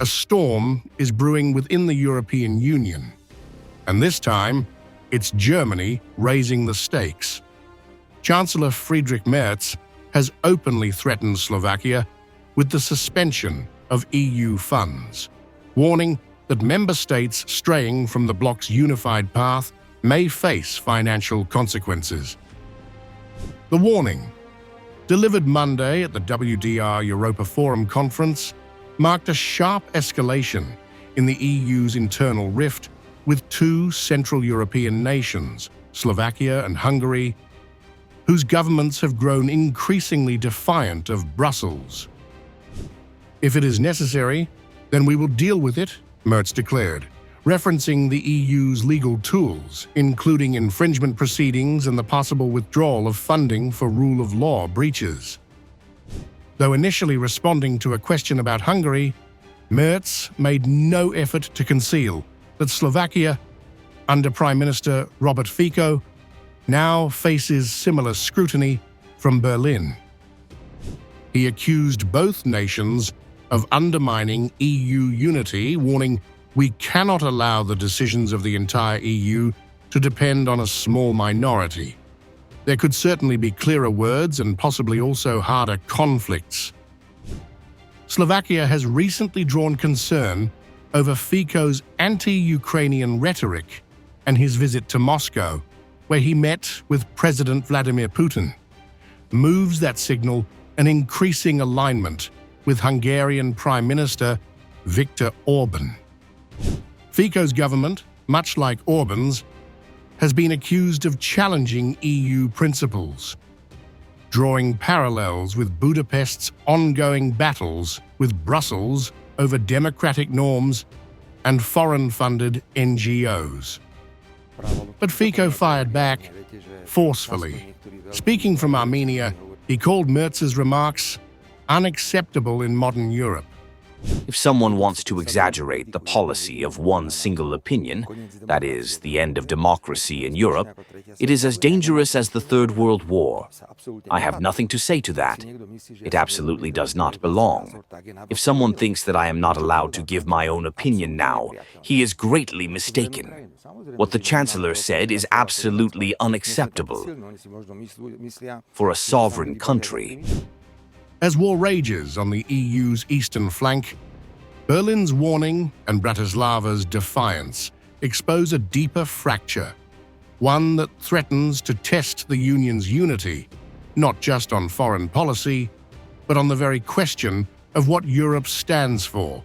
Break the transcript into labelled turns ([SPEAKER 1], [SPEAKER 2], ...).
[SPEAKER 1] A storm is brewing within the European Union, and this time, it's Germany raising the stakes. Chancellor Friedrich Merz has openly threatened Slovakia with the suspension of EU funds, warning that member states straying from the bloc's unified path may face financial consequences. The warning, delivered Monday at the WDR Europa Forum conference, marked a sharp escalation in the EU's internal rift with two Central European nations, Slovakia and Hungary, whose governments have grown increasingly defiant of Brussels. If it is necessary, then we will deal with it, Merz declared, referencing the EU's legal tools, including infringement proceedings and the possible withdrawal of funding for rule of law breaches. Though initially responding to a question about Hungary, Merz made no effort to conceal that Slovakia, under Prime Minister Robert Fico, now faces similar scrutiny from Berlin. He accused both nations of undermining EU unity, warning, "We cannot allow the decisions of the entire EU to depend on a small minority. There could certainly be clearer words and possibly also harder conflicts." Slovakia has recently drawn concern over Fico's anti-Ukrainian rhetoric and his visit to Moscow, where he met with President Vladimir Putin, moves that signal an increasing alignment with Hungarian Prime Minister Viktor Orban. Fico's government, much like Orban's, has been accused of challenging EU principles, drawing parallels with Budapest's ongoing battles with Brussels over democratic norms and foreign-funded NGOs. But Fico fired back forcefully. Speaking from Armenia, he called Merz's remarks unacceptable in modern Europe.
[SPEAKER 2] If someone wants to exaggerate the policy of one single opinion, that is, the end of democracy in Europe, it is as dangerous as the Third World War. I have nothing to say to that. It absolutely does not belong. If someone thinks that I am not allowed to give my own opinion now, he is greatly mistaken. What the Chancellor said is absolutely unacceptable for a sovereign country.
[SPEAKER 1] As war rages on the EU's eastern flank, Berlin's warning and Bratislava's defiance expose a deeper fracture, one that threatens to test the Union's unity, not just on foreign policy, but on the very question of what Europe stands for.